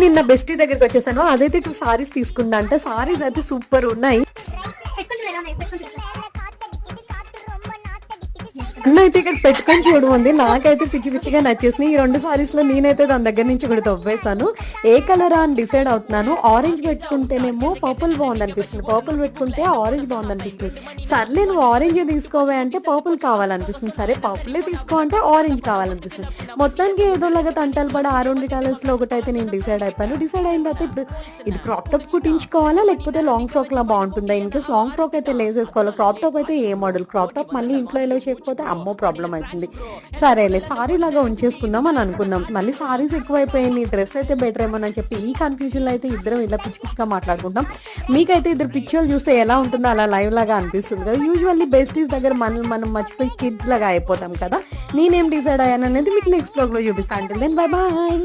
నిన్న బెస్టీ దగ్గరికి వచ్చేసాను. అదైతే 2 సారీస్ తీసుకున్నా. అంటే సారీస్ అయితే సూపర్ ఉన్నాయి. అయితే ఇక్కడ పెట్టుకొని చూడమంది. నాకైతే పిచ్చి పిచ్చిగా నచ్చేసినాయి. ఈ 2 సారీస్ లో నేనైతే దాని దగ్గర నుంచి కూడా తవ్వేసాను. ఏ కలర్ అని డిసైడ్ అవుతున్నాను. ఆరెంజ్ పెట్టుకుంటేనేమో పర్పుల్ బాగుంది అనిపిస్తుంది, పర్పుల్ పెట్టుకుంటే ఆరెంజ్ బాగుంది అనిపిస్తుంది. సర్లే నువ్వు ఆరెంజ్ తీసుకోవే అంటే పర్పుల్ కావాలనిపిస్తుంది. సరే పర్పులే తీసుకో అంటే ఆరెంజ్ కావాలనిపిస్తుంది. మొత్తానికి ఏదోలాగా తంటాలు పడి ఆ 2 కలర్స్ లో ఒకటైతే నేను డిసైడ్ అయిపోయాను. డిసైడ్ అయిన తర్వాత ఇప్పుడు ఇది క్రాప్ టాప్ కుట్టించుకోవాలా లేకపోతే లాంగ్ ఫ్రాక్ లా బాగుంటుందా? ఇన్కేస్ లాంగ్ ఫ్రాక్ అయితే లేసేసుకోవాలి. క్రాప్ టాప్ అయితే ఏ మోడల్? క్రాప్ టాప్ మళ్ళీ ఇంట్లో ఎలా చేయకపోతే అమ్మో ప్రాబ్లం అవుతుంది. సరేలే సారీ లాగా ఉంచేసుకుందాం అని అనుకున్నాం. మళ్ళీ సారీస్ ఎక్కువైపోయింది, డ్రెస్ అయితే బెటర్ ఏమో అని చెప్పి ఈ కన్ఫ్యూజన్ లో అయితే ఇద్దరం ఇలా పిచ్చి పిచ్చిగా మాట్లాడుకుంటాం. మీకైతే ఇద్దరు పిక్చర్లు చూస్తే ఎలా ఉంటుందో అలా లైవ్ లాగా అనిపిస్తుంది కదా. యూజువల్లీ బెస్టీస్ దగ్గర మనం మర్చిపోయి కిడ్స్ లాగా అయిపోతాం కదా. నేనేం డిసైడ్ అయ్యాను అనేది మీకు నెక్స్ట్ బ్లాగ్ లో చూపిస్తాను. అంటే దెన్ బై బాయ్.